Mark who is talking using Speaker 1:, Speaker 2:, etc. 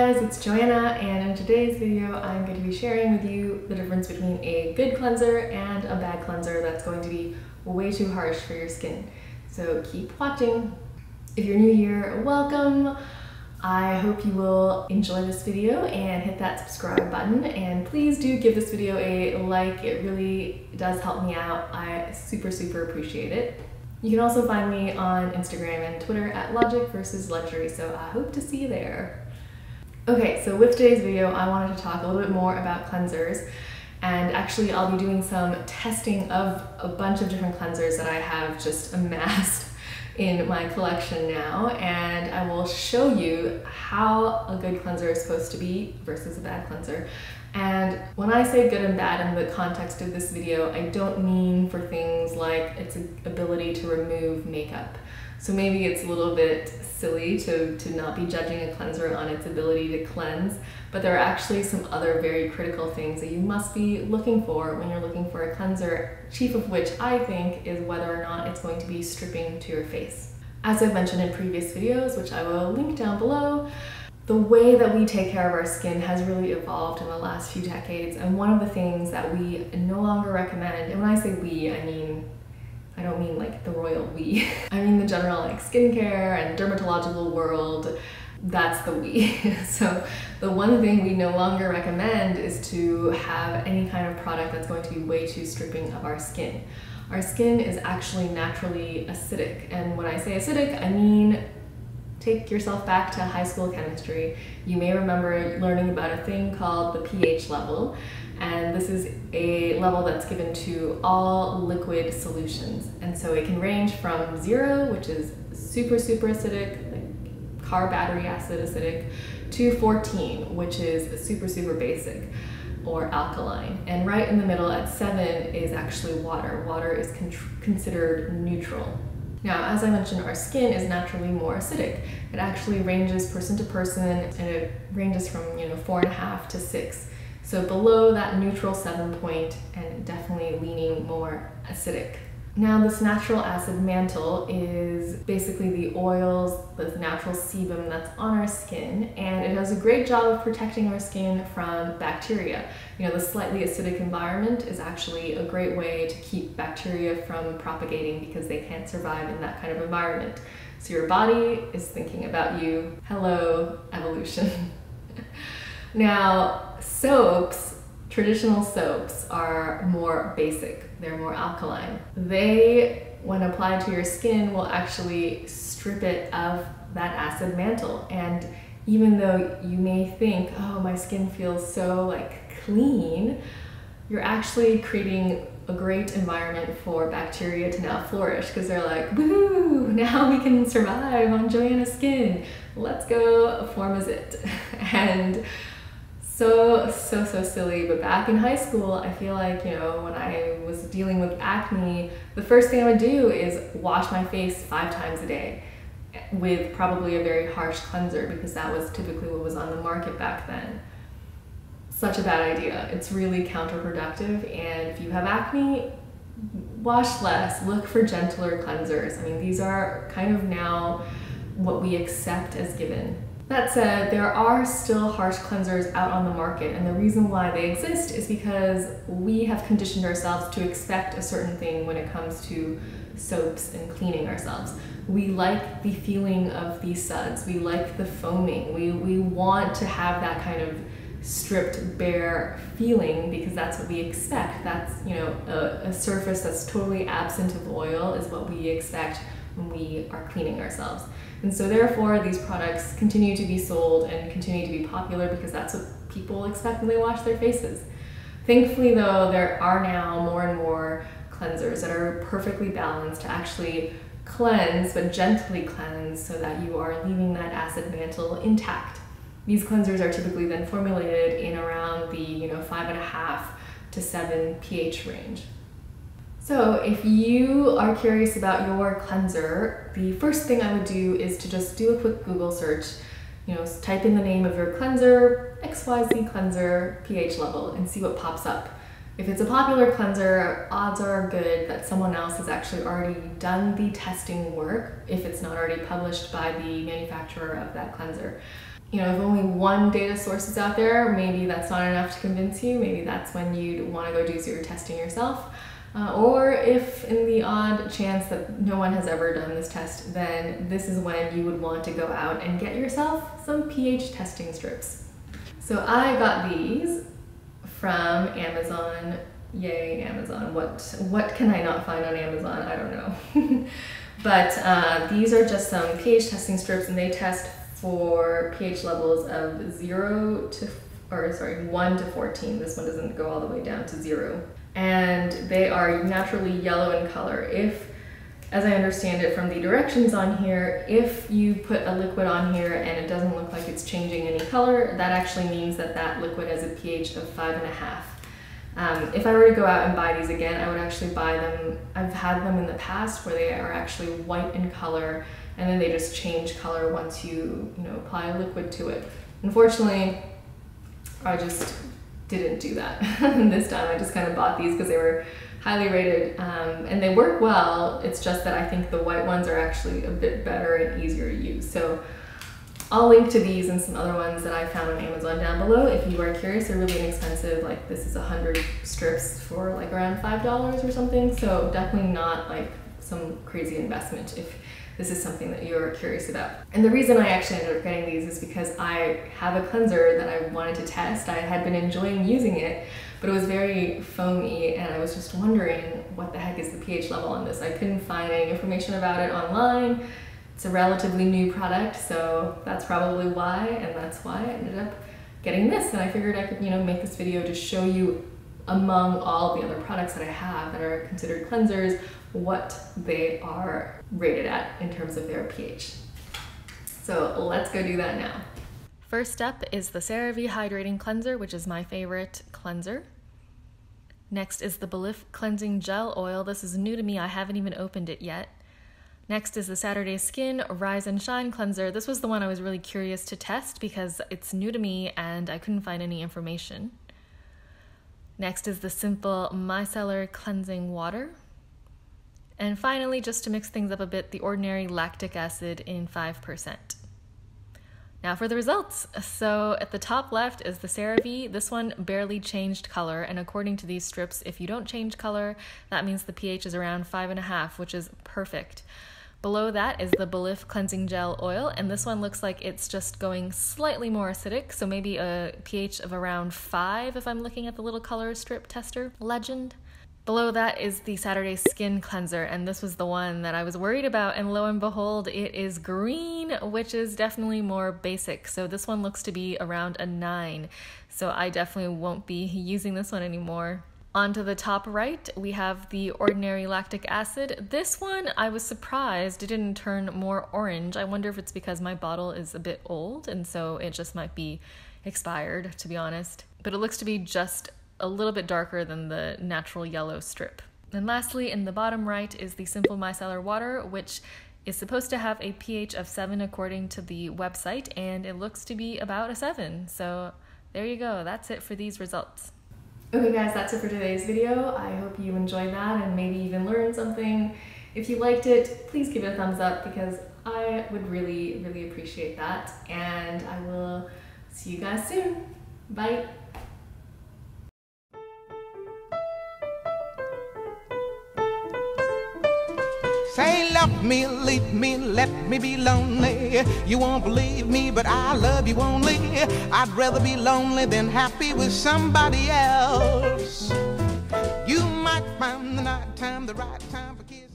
Speaker 1: guys, it's Joanna, and in today's video I'm going to be sharing with you the difference between a good cleanser and a bad cleanser that's going to be way too harsh for your skin. So keep watching. If you're new here, welcome. I hope you will enjoy this video and hit that subscribe button, and please do give this video a like. It really does help me out. I super appreciate it. You can also find me on Instagram and Twitter at Logic versus Luxury, so I hope to see you there. Okay, so with today's video, I wanted to talk a little bit more about cleansers, and actually I'll be doing some testing of a bunch of different cleansers that I have just amassed in my collection now, and I will show you how a good cleanser is supposed to be versus a bad cleanser. And when I say good and bad in the context of this video, I don't mean for things like its ability to remove makeup. So maybe it's a little bit silly to not be judging a cleanser on its ability to cleanse, but there are actually some other very critical things that you must be looking for when you're looking for a cleanser, chief of which I think is whether or not it's going to be stripping to your face. As I've mentioned in previous videos, which I will link down below, the way that we take care of our skin has really evolved in the last few decades, and one of the things that we no longer recommend, and when I say we, I don't mean like the royal we, I mean the general like skincare and dermatological world, that's the we. So the one thing we no longer recommend is to have any kind of product that's going to be way too stripping of our skin. Our skin is actually naturally acidic, and when I say acidic, I mean take yourself back to high school chemistry. You may remember learning about a thing called the pH level, and this is a level that's given to all liquid solutions. And so it can range from 0, which is super acidic, like car battery acid acidic, to 14, which is super basic or alkaline. And right in the middle at 7 is actually water. Water is considered neutral. Now, as I mentioned, our skin is naturally more acidic. It actually ranges person to person, and it ranges from 4.5 to 6. So below that neutral 7 point, and definitely leaning more acidic. Now, this natural acid mantle is basically the oils, the natural sebum that's on our skin, and it does a great job of protecting our skin from bacteria. The slightly acidic environment is actually a great way to keep bacteria from propagating because they can't survive in that kind of environment. So your body is thinking about you. Hello, evolution. Now, soaps, traditional soaps are more basic. They're more alkaline. They, when applied to your skin, will actually strip it of that acid mantle. And even though you may think, oh, my skin feels so clean, you're actually creating a great environment for bacteria to now flourish, because they're like, woohoo, now we can survive on Joanna's skin. Let's go formazit. And so silly, but back in high school, I feel like, when I was dealing with acne, the first thing I would do is wash my face 5 times a day with probably a very harsh cleanser, because that was typically what was on the market back then. Such a bad idea. It's really counterproductive, and if you have acne, wash less, look for gentler cleansers. These are kind of now what we accept as given. That said, there are still harsh cleansers out on the market, and the reason why they exist is because we have conditioned ourselves to expect a certain thing when it comes to soaps and cleaning ourselves. We like the feeling of these suds, we like the foaming, we want to have that kind of stripped bare feeling because that's what we expect. That's, a surface that's totally absent of oil is what we expect when we are cleaning ourselves. And so therefore these products continue to be sold and continue to be popular because that's what people expect when they wash their faces. Thankfully though, there are now more and more cleansers that are perfectly balanced to actually cleanse, but gently cleanse, so that you are leaving that acid mantle intact. These cleansers are typically then formulated in around the 5.5 to 7 pH range. So if you are curious about your cleanser, the first thing I would do is to just do a quick Google search. Type in the name of your cleanser, XYZ cleanser, pH level, and see what pops up. If it's a popular cleanser, odds are good that someone else has actually already done the testing work, if it's not already published by the manufacturer of that cleanser. you know, if only one data source is out there, maybe that's not enough to convince you. Maybe that's when you'd want to go do your testing yourself. Or if in the odd chance that no one has ever done this test, then this is when you would want to go out and get yourself some pH testing strips. So I got these from Amazon. Yay, Amazon. What can I not find on Amazon? I don't know. But these are just some pH testing strips, and they test for pH levels of 1 to 14. This one doesn't go all the way down to 0. And they are naturally yellow in color. If, as I understand it from the directions on here, if you put a liquid on here and it doesn't look like it's changing any color, that actually means that that liquid has a pH of 5.5. If I were to go out and buy these again, I would actually buy them. I've had them in the past where they are actually white in color, and then they just change color once you apply a liquid to it. Unfortunately, I just didn't do that this time. I just kind of bought these because they were highly rated, and they work well. It's just that I think the white ones are actually a bit better and easier to use. So I'll link to these and some other ones that I found on Amazon down below if you are curious. They're really inexpensive. Like, this is 100 strips for like around $5 or something. So definitely not like some crazy investment if this is something that you're curious about. And the reason I actually ended up getting these is because I have a cleanser that I wanted to test. I had been enjoying using it, but it was very foamy, and I was just wondering what the heck is the pH level on this. I couldn't find any information about it online. It's a relatively new product, so that's probably why, and that's why I ended up getting this. And I figured I could, make this video to show you, among all the other products that I have that are considered cleansers, what they are rated at in terms of their pH. So let's go do that now. First up is the CeraVe Hydrating Cleanser, which is my favorite cleanser. Next is the Belif Cleansing Gel Oil. This is new to me. I haven't even opened it yet. Next is the Saturday Skin Rise and Shine Cleanser. This was the one I was really curious to test because it's new to me and I couldn't find any information. Next is the Simple Micellar Cleansing Water. And finally, just to mix things up a bit, the Ordinary Lactic Acid in 5%. Now for the results. So at the top left is the CeraVe. This one barely changed color, and according to these strips, if you don't change color, that means the pH is around 5.5, which is perfect. Below that is the Belif Cleansing Gel Oil, and this one looks like it's just going slightly more acidic, so maybe a pH of around 5 if I'm looking at the little color strip tester legend. Below that is the Saturday Skin Cleanser, and this was the one that I was worried about, and lo and behold, it is green, which is definitely more basic. So this one looks to be around a 9, so I definitely won't be using this one anymore. On to the top right, we have the Ordinary Lactic Acid. This one, I was surprised it didn't turn more orange. I wonder if it's because my bottle is a bit old, and so it just might be expired, to be honest. But it looks to be just a little bit darker than the natural yellow strip. And lastly, in the bottom right is the Simple Micellar Water, which is supposed to have a pH of 7 according to the website, and it looks to be about a 7. So there you go, that's it for these results. Okay guys, that's it for today's video. I hope you enjoyed that and maybe even learned something. If you liked it, please give it a thumbs up because I would really, really appreciate that. And I will see you guys soon. Bye.
Speaker 2: Say love me, leave me, let me be lonely. You won't believe me, but I love you only. I'd rather be lonely than happy with somebody else. You might find the night time the right time for kids.